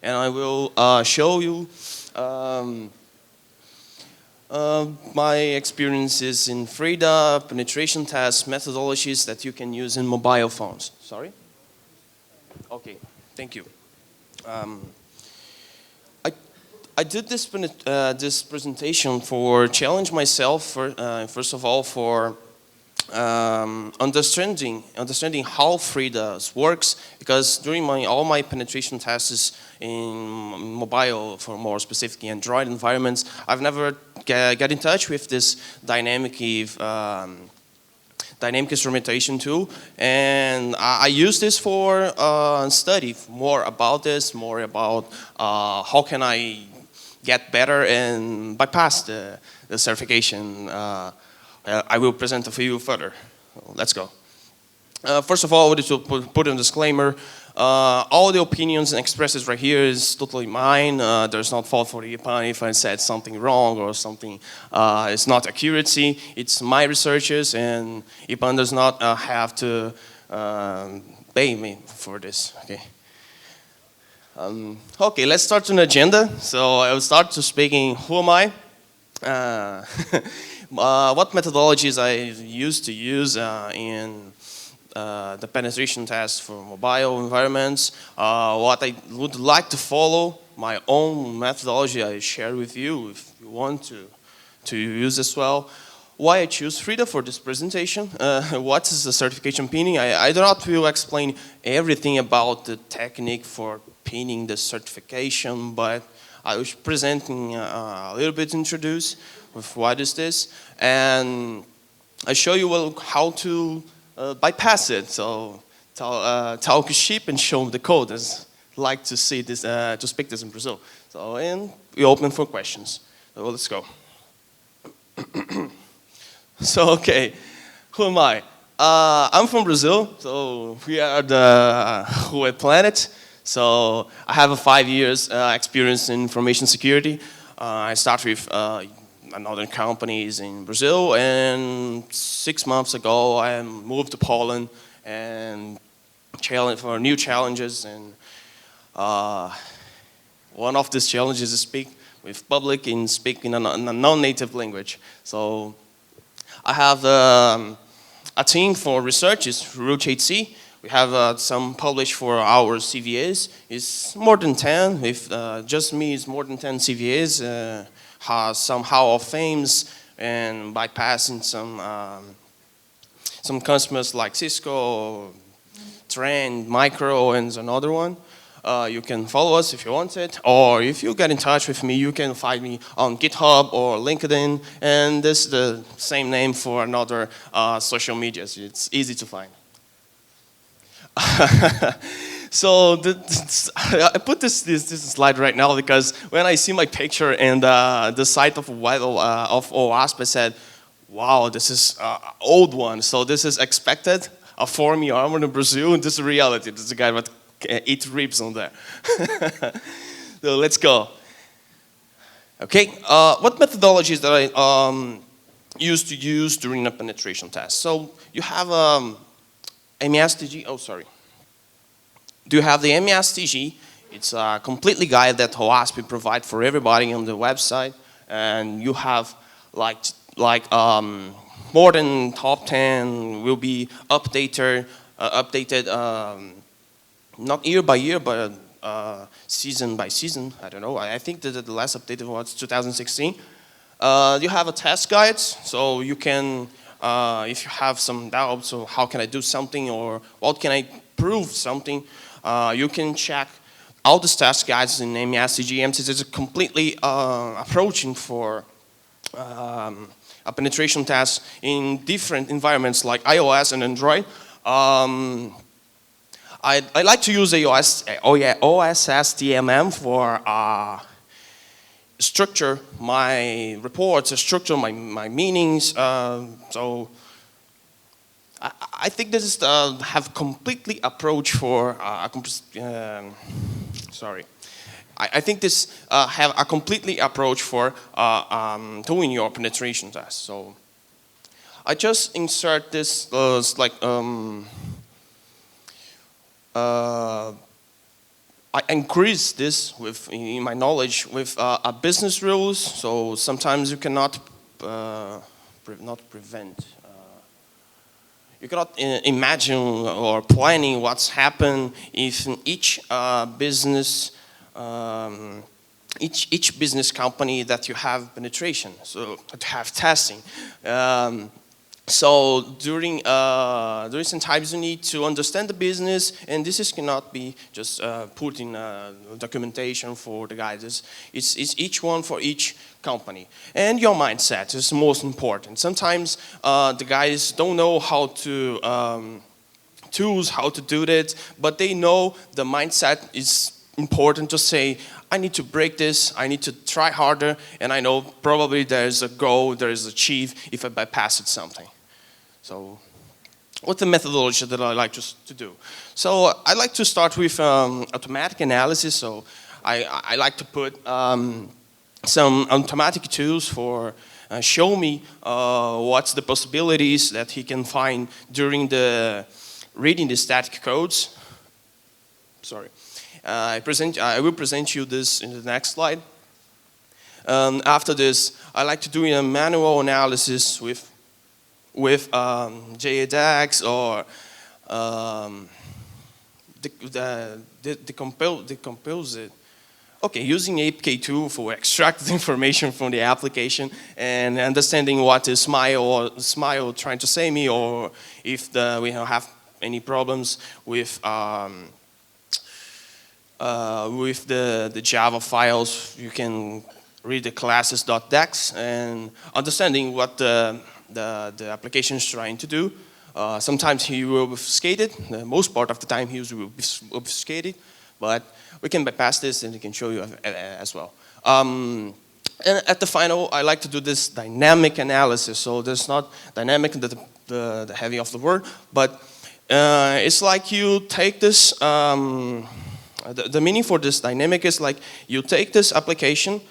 and I will show you um, my experiences in Frida, penetration test methodologies that you can use in mobile phones. Sorry? Okay, thank you. Um, I, I did this presentation for challenge myself, first of all, for understanding how Frida works, because during all my penetration tests in mobile, for more specifically Android environments, I've never get in touch with this dynamic instrumentation tool, and I use this for study more about this, more about how can I get better and bypass the certification. I will present a few further. Let's go. First of all, I wanted to put a disclaimer. All the opinions and expresses right here is totally mine. There's not fault for Ipan if I said something wrong or something is not accuracy. It's my researches, and Ipan does not have to pay me for this. Okay. Okay, let's start an agenda. So I will start to speaking. Who am I? What methodologies I used to use in the penetration test for mobile environments, what I would like to follow, my own methodology I share with you if you want to use as well. Why I choose Frida for this presentation, what is the certification pinning. I do not will explain everything about the technique for pinning the certification, but I was presenting a little bit introduce with what is this, and I show you how to bypass it. So talk sheep and show the code. As like to see this, to speak this in Brazil. So and we open for questions. So let's go. So okay, who am I? I'm from Brazil. So we are the Rue planet. So I have a 5 years experience in information security. I started with another companies in Brazil, and 6 months ago I moved to Poland and challenge for new challenges. And one of these challenges is speak with public and speak in a non-native language. So I have a team for research, is Root 8C. We have some published for our CVAs. It's more than 10. If just me, it's more than 10 CVAs. Has some Hall of Fames and bypassing some customers like Cisco, Trend, Micro, and another one. You can follow us if you want it, or if you get in touch with me, you can find me on GitHub or LinkedIn, and this is the same name for another social media, so it's easy to find. So I put this slide right now because when I see my picture and the site of OWASP, I said, wow, this is old one. So this is expected, a 4-me armor in Brazil, and this is reality. This is a guy with 8 ribs on there. So let's go. Okay, what methodologies that I used to use during a penetration test? So you have MESTG, oh sorry. Do you have the MESTG? It's a completely guide that OWASP provide for everybody on the website, and you have more than top 10 will be updated, not year by year, but season by season. I don't know. I think that the last updated was 2016. You have a test guides, so you can, if you have some doubts, so how can I do something, or what can I prove something, you can check all the test guides in MESTG. This is completely approaching for a penetration test in different environments like iOS and Android. I like to use OSSTMM for structure my reports, structure my meanings. So I think this is have completely approach for sorry. I think this have a completely approach for doing your penetration test. So I just insert this I increase this in my knowledge with a business rules. So sometimes you cannot not prevent. You cannot imagine or planning what's happened if in each business, each business company that you have penetration, so to have testing. So during sometimes you need to understand the business, and this cannot be just put in documentation for the guys. It's each one for each company, and your mindset is most important. Sometimes the guys don't know how to tools, how to do that, but they know the mindset is important to say, I need to break this, I need to try harder, and I know probably there's a goal, there is achieve if I bypass it something. So what's the methodology that I like to do? So I like to start with automatic analysis. So I like to put some automatic tools for show me what's the possibilities that he can find during the reading the static codes. Sorry. I will present you this in the next slide. After this, I like to do a manual analysis with JADAX or decompose it. Okay, using APK tool for extract the information from the application and understanding what is Smile trying to say me, or if we have any problems with the Java files, you can read the classes.dex and understanding what the application is trying to do. Sometimes he will obfuscate it. The most part of the time he will obfuscate it, but we can bypass this and we can show you as well. And at the final, I like to do this dynamic analysis. So there's not dynamic, the heavy of the word, but it's like you take this, the meaning for this dynamic is like you take this application,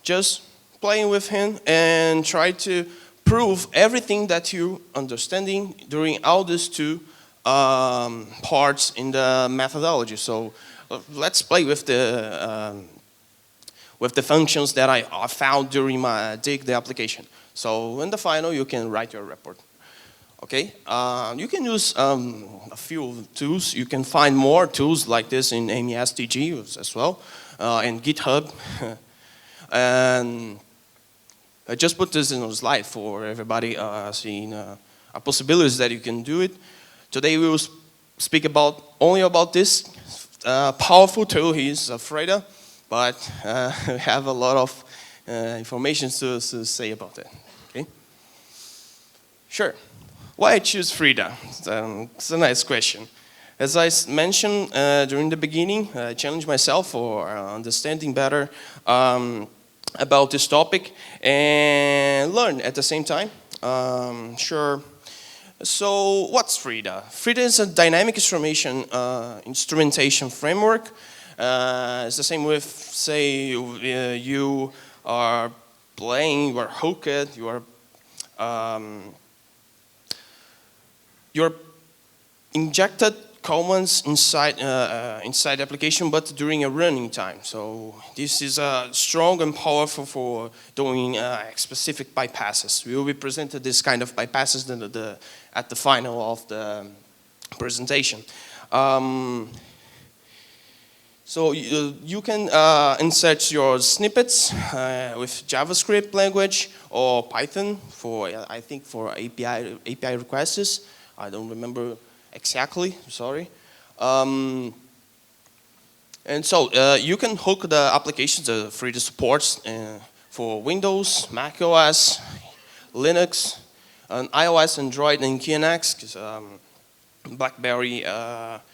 just playing with him and try to prove everything that you understanding during all these two parts in the methodology. So let's play with the functions that I found during my dig the application. So in the final, you can write your report. Okay, you can use a few tools. You can find more tools like this in MESDG as well, and GitHub. And I just put this in a slide for everybody seeing possibilities that you can do it. Today we will speak only about this powerful tool. He's Frida, but we have a lot of information to say about it. Okay, sure. Why I choose Frida? It's a nice question. As I mentioned during the beginning, I challenged myself for understanding better about this topic and learn at the same time. Sure. So what's Frida? Frida is a dynamic instrumentation framework. It's the same with, say, you are playing, you are hooked, you're injected commands inside the application, but during a running time. So this is strong and powerful for doing specific bypasses. We will be presented this kind of bypasses at the final of the presentation. So you can insert your snippets with JavaScript language or Python for I think for API requests. I don't remember exactly, sorry. And so you can hook the applications, the Frida supports for Windows, Mac OS, Linux, and iOS, Android, and KNX, BlackBerry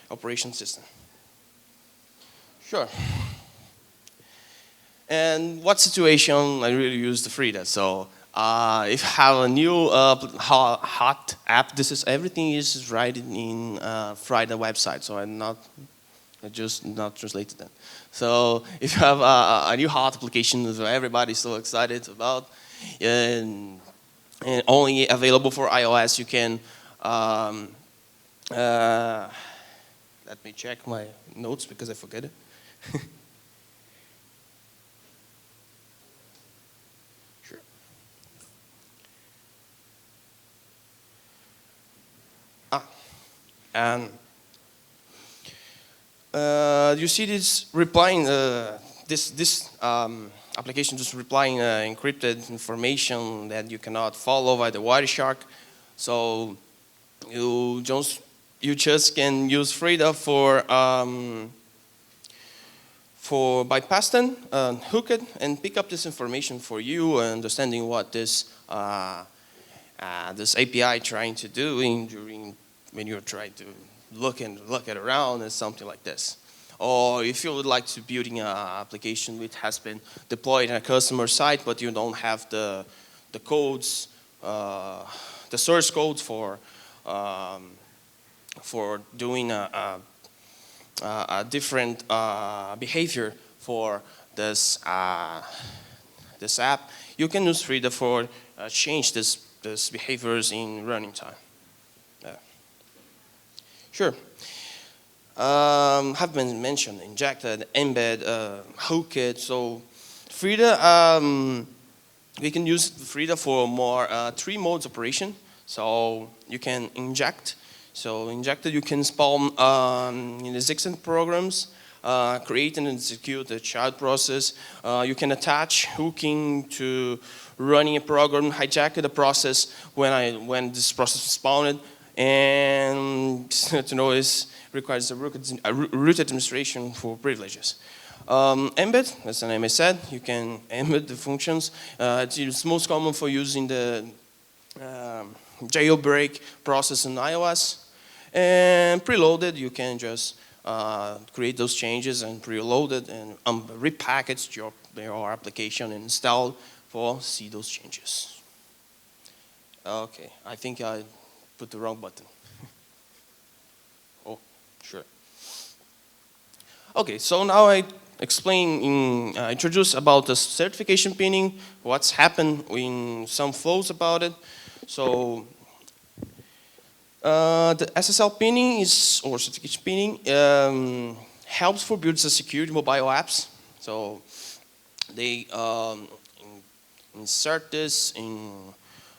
operation system. Sure. And what situation I really use the Frida? So if you have a new hot app, everything is right in Frida website. So I just not translated that. So if you have a new hot application that everybody's so excited about, and only available for iOS, you can. Let me check my notes because I forget it. Sure. And you see this replying, this application just replying encrypted information that you cannot follow by the Wireshark. So you just can use Frida for bypassing, hook it, and pick up this information for you, understanding what this this API trying to do during when you're trying to look at around and something like this. Or if you would like to building an application which has been deployed in a customer site, but you don't have the codes, the source code for doing a different behavior for this this app, you can use Frida for change this behaviors in running time. Sure. Have been mentioned, injected, embed, hook it. So Frida, we can use Frida for more 3 modes operation. So you can inject. So injected, you can spawn in existing programs, create and execute a child process. You can attach hooking to running a program, hijack the process when this process is spawned, and to know this requires a root administration for privileges. Embed, as the name has said, you can embed the functions. It's most common for using the jailbreak process in iOS. And preloaded, you can just create those changes and preload it and repackage your application and install for see those changes. Okay, I think I put the wrong button. Oh, sure. Okay, so now I introduce about the certification pinning, what's happened in some flows about it. So the SSL pinning or certification pinning helps for building security mobile apps. So they insert this in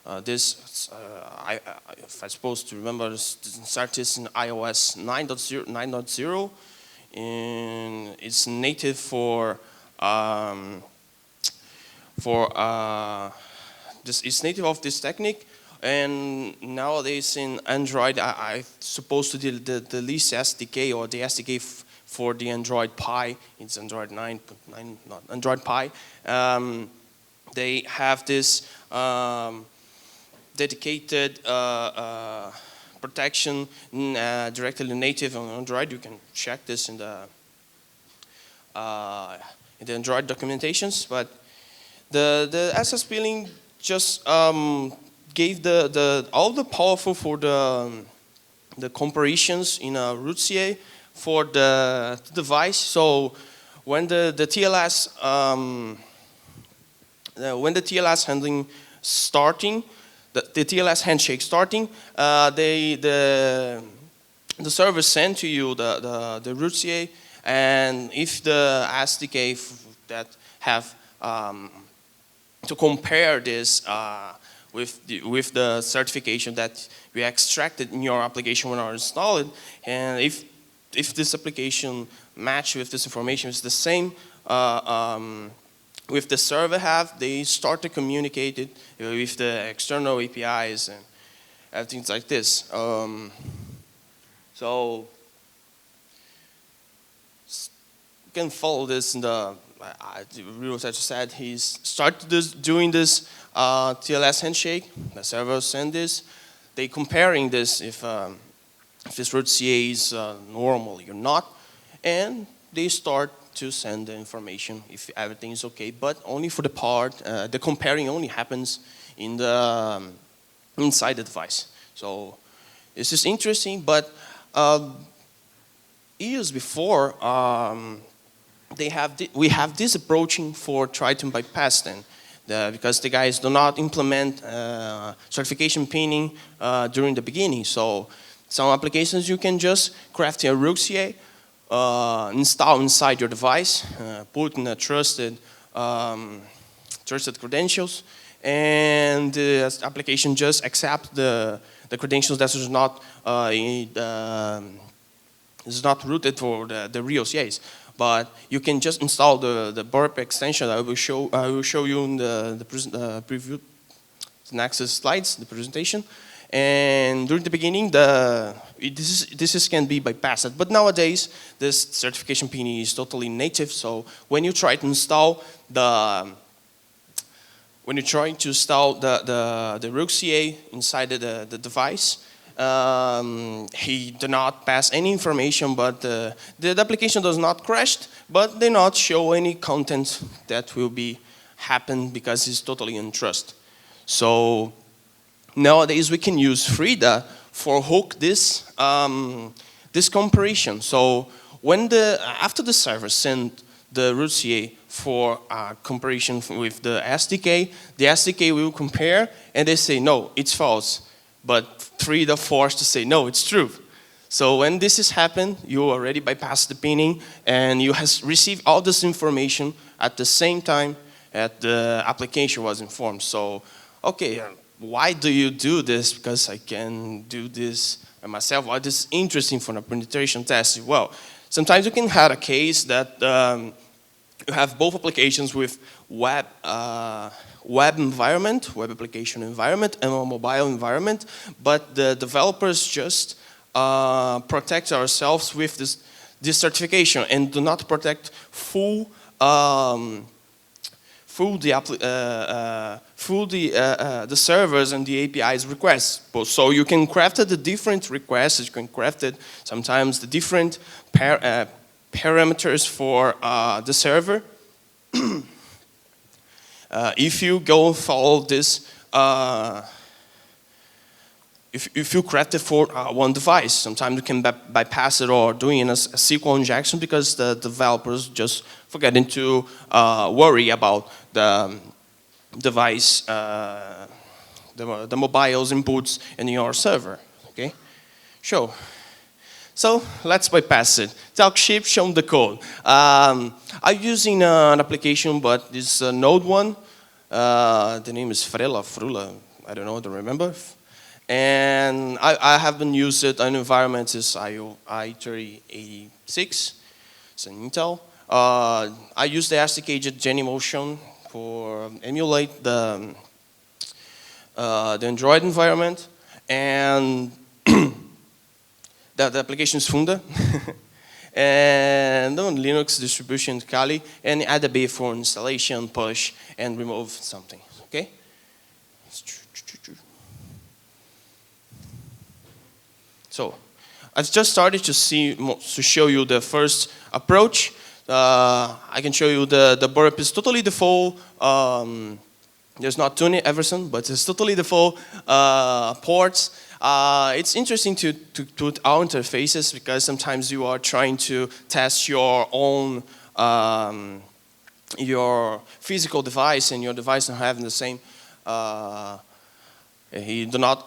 if I'm supposed to remember, insert this in iOS 9.0, and it's native for it's native of this technique. And nowadays in Android, I supposed to do the least SDK or the SDK for the Android Pie. It's Android 9.9, not Android Pie. They have this dedicated protection directly native on Android. You can check this in the Android documentations. But the SS peeling just gave all the powerful for the comparisons in a root CA for the device. So when the TLS handling starting, the TLS handshake starting, the server send to you the root CA, and if the SDK that have to compare this with the certification that we extracted in your application when I install it, and if this application match with this information is the same with the server they start to communicate it with the external APIs and things like this. So you can follow this in the real as I said, he's started doing this TLS handshake. The server send this. They comparing this if this root CA is normal or not, and they start to send the information if everything is okay, but only for the part. The comparing only happens in the inside the device. So this is interesting, but years before we have this approaching for try to bypass them. Because the guys do not implement certification pinning during the beginning. So some applications you can just craft a root CA install inside your device, put in a trusted credentials, and the application just accepts the credentials that is not rooted for the real CAs. But you can just install the burp extension. I will show you in the preview, the next slides, the presentation. And during the beginning, this can be bypassed. But nowadays, this certification pin is totally native. So when you try to install the root CA inside the device, he do not pass any information, but the application does not crash, but they not show any content that will be happen because it's totally in trust. So nowadays we can use Frida for hook this this comparison. So when after the server send the root CA for comparison with the SDK will compare and they say no, it's false. But Frida forced to say no, it's true. So when this has happened, you already bypassed the pinning and you has received all this information at the same time that the application was informed. So, okay, why do you do this? Because I can do this by myself. Why this is interesting for a penetration test? Well, sometimes you can have a case that you have both applications with web environment, web application environment, and a mobile environment, but the developers just protect ourselves with this certification and do not protect full the servers and the APIs requests. So you can craft the different requests. You can craft sometimes the different parameters for the server. If you go follow this, if you craft it for one device, sometimes you can bypass it or doing a SQL injection because the developers just forgetting to worry about the device, the mobile's inputs in your server. Okay, sure. So let's bypass it. Talk ship, show the code. I'm using an application, but it's a Node one. The name is Frula, I don't know, I don't remember. And I have been used it on environments is i3086, it's an Intel. I use the SDK Genymotion for emulate the Android environment, and the application is Funda. And on Linux distribution Kali, and add a bit for installation, push, and remove something. Okay? So I've just started to show you the first approach. I can show you the burp is totally default. There's not tuning Everson, but it's totally default ports. It's interesting to put our interfaces because sometimes you are trying to test your own your physical device and your device not having the same. You do not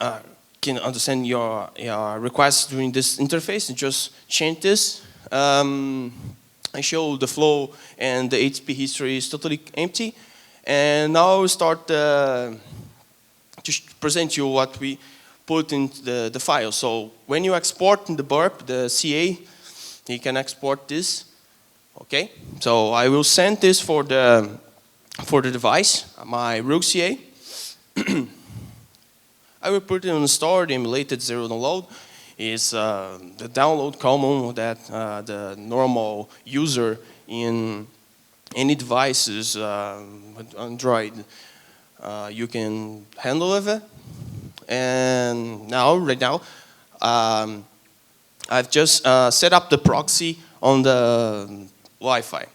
can understand your requests during this interface. You just change this. I show the flow and the HTTP history is totally empty. And now we start to present you what we put in the file. So when you export in the burp, the CA, you can export this. Okay, so I will send this for the device, my root CA. I will put it on store. The emulated zero download is the download common that the normal user in any devices with Android you can handle with it. And right now, I've just set up the proxy on the Wi-Fi.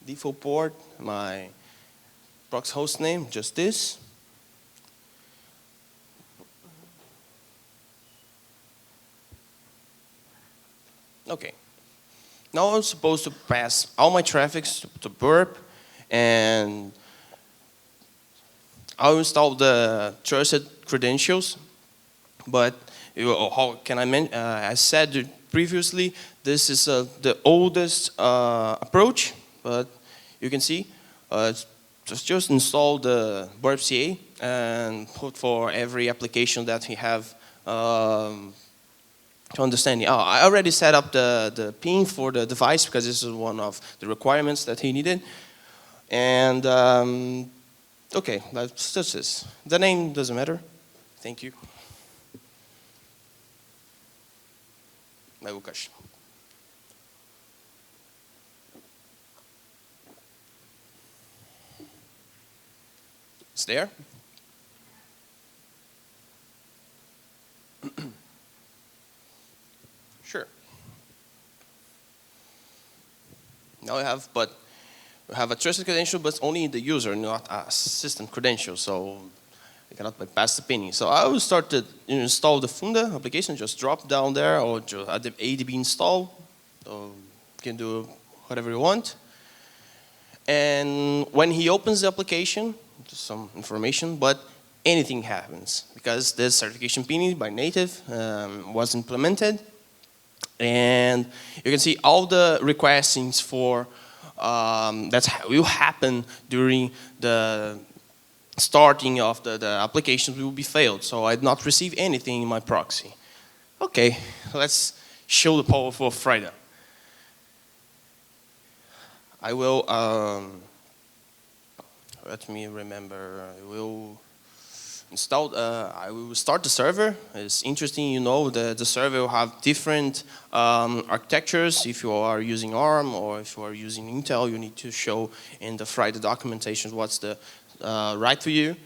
Default port, my proxy host name, just this. Now I'm supposed to pass all my traffics to burp, and I'll install the trusted credentials. But how can I mention? I said previously, this is the oldest approach, but you can see just install the burp CA and put for every application that we have to understand. Oh, I already set up the pin for the device because this is one of the requirements that he needed. And okay, that's just this. The name doesn't matter. Thank you. Vai, Lucas. It's there. Sure. Now we have a trusted credential, but only the user, not a system credential. So I cannot bypass the pinning. So I will start to install the Funda application. Just drop down there, or just add the ADB install. So you can do whatever you want. And when he opens the application, just some information, but anything happens because this certification pinning by native was implemented. And you can see all the requestings for that will happen during the starting of the applications will be failed. So I did not receive anything in my proxy. Okay, let's show the power for Frida. I will, let me remember, I will install, I will start the server. It's interesting, you know, the server will have different architectures. If you are using ARM or if you are using Intel, you need to show in the Frida documentation what's the right for you.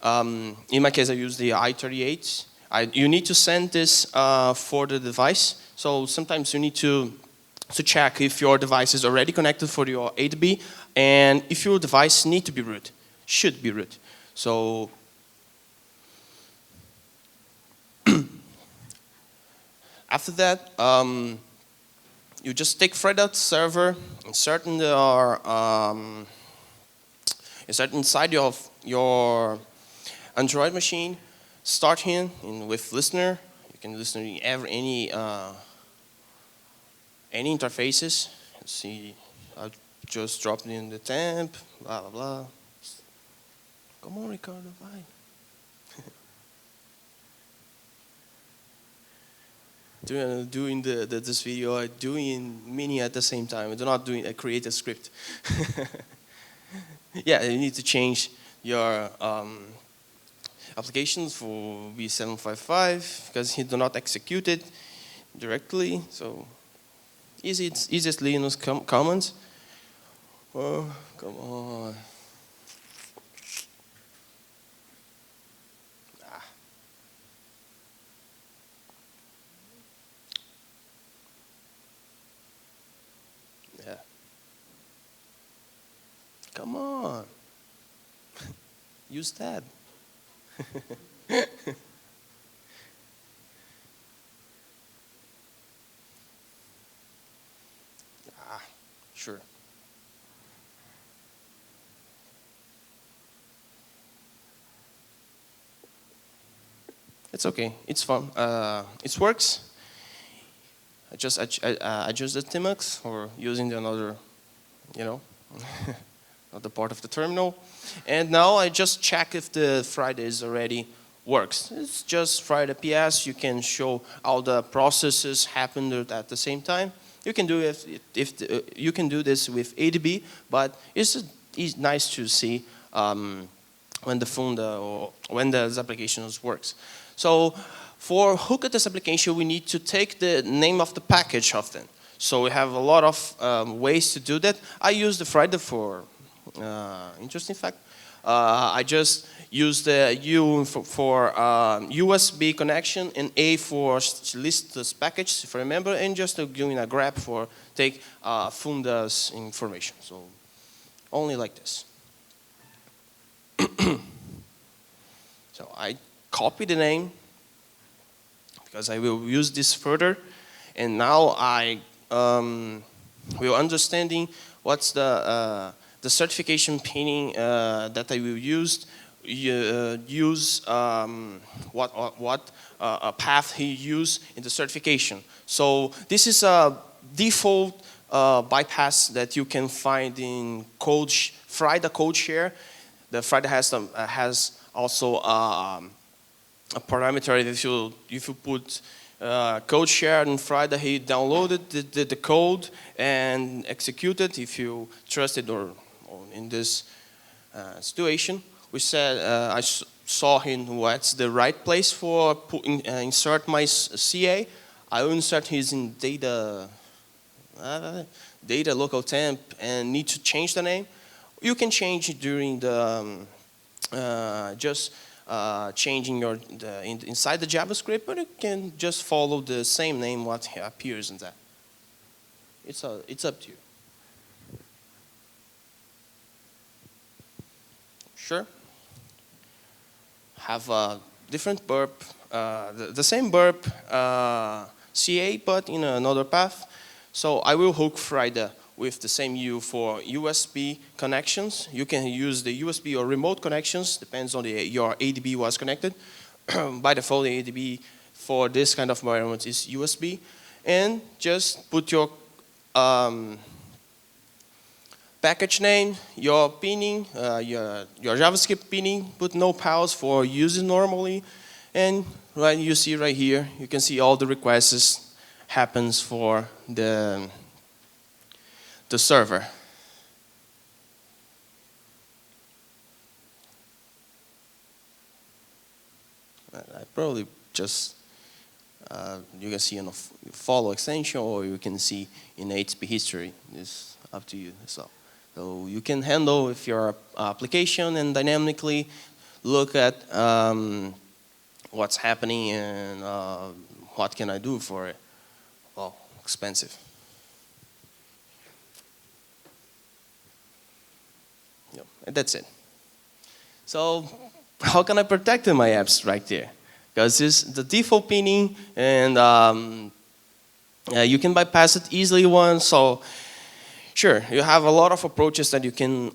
In my case, I use the i38. You need to send this for the device. So sometimes you need to check if your device is already connected for your ADB and if your device need to be root, should be root. So after that, you just take Frida server, insert inside of your Android machine, start here with listener. You can listen to any interfaces. Let's see, I'll just drop it in the temp, blah, blah, blah. Come on, Ricardo, bye. Doing this video, I'm doing many at the same time. I do not create a script. Yeah, you need to change your applications for V755 because he do not execute it directly. So easiest Linux commands. Oh, come on. Yeah. Come on. Use that. Sure. It's okay. It's fun. It works. I just adjust the Tmux or using another, you know, another part of the terminal. And now I just check if the Frida is already works. It's just Frida PS. You can show all the processes happened at the same time. You can do you can do this with ADB, but it's nice to see when the Funda or when the applications works. So for hook at this application, we need to take the name of the package often. So we have a lot of ways to do that. I use the Frida for interesting fact. I just use the U for USB connection and A for list this package, if I remember, and just doing a grep for take Funda's information. So only like this. So I copy the name because I will use this further, and now I we're understanding what's the certification pinning that I will use. What path he used in the certification. So this is a default bypass that you can find in Frida code share. The Frida has also a parameter that if you put code share in Frida, he downloaded the code and executed if you trust it or in this situation. We said I saw him what's the right place for insert my CA. I will insert his in data local temp and need to change the name. You can change it during the changing inside the JavaScript, but you can just follow the same name what appears in that. It's up to you. Sure. Have a different burp, the same burp CA, but in another path. So I will hook Frida with the same U for USB connections. You can use the USB or remote connections, depends on your ADB was connected. By default, the ADB for this kind of environment is USB. And just put your package name, your pinning, your JavaScript pinning, put no pause for using normally. And you see right here, you can see all the requests happens for the server. I probably just, you can see in a follow extension or you can see in HTTP history. It's up to you. So you can handle if your application and dynamically look at what's happening and what can I do for it. Well, expensive. Yep, and that's it. So how can I protect my apps right there? Because it's the default pinning and you can bypass it easily once. So sure, you have a lot of approaches that you can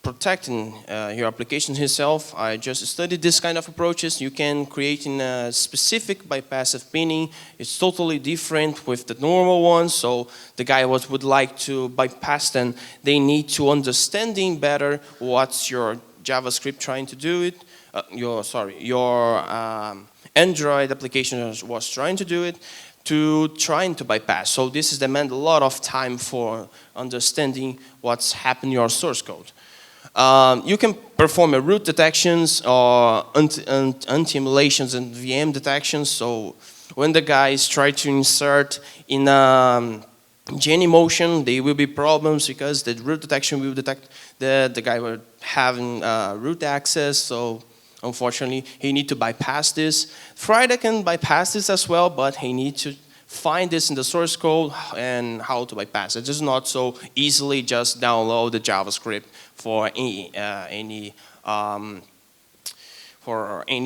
protect in your application itself. I just studied this kind of approaches. You can create in a specific bypassive pinning. It's totally different with the normal one. So the guy would like to bypass them. They need to understanding better what's your JavaScript trying to do it. Your Android application was trying to do it. To trying to bypass. So this is demand a lot of time for understanding what's happening in your source code. You can perform a root detections or anti-emulations and VM detections. So when the guys try to insert in Genymotion, there will be problems because the root detection will detect the guy were having root access. So unfortunately, he need to bypass this. Frida can bypass this as well, but he needs to find this in the source code and how to bypass it. It's not so easily just download the JavaScript for any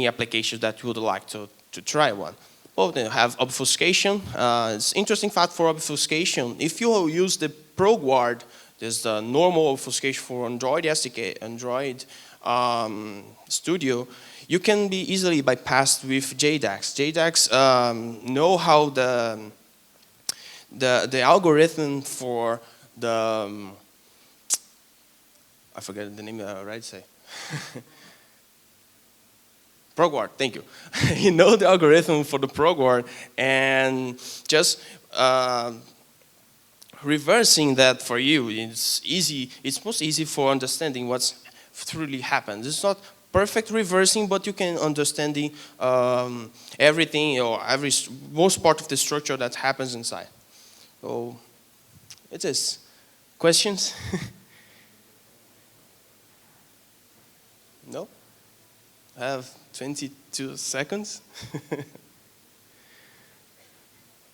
application that you would like to try one. Well, they have obfuscation. It's interesting fact for obfuscation. If you use the ProGuard, there's the normal obfuscation for Android SDK, Android Studio, you can be easily bypassed with JDAX. JDAX know how the algorithm for the I forget the name right say. ProGuard, thank you. You know the algorithm for the ProGuard and just reversing that for you. It's easy. It's most easy for understanding what's truly happens. It's not perfect reversing, but you can understanding everything or most part of the structure that happens inside. So it is. Questions? No? I have 22 seconds.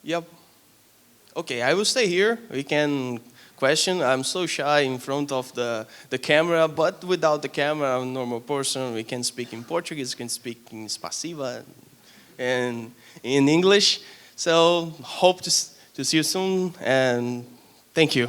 Yep. Okay, I will stay here. We can question. I'm so shy in front of the camera, but without the camera, I'm a normal person. We can speak in Portuguese, we can speak in Spasiba and in English. So hope to see you soon, and thank you.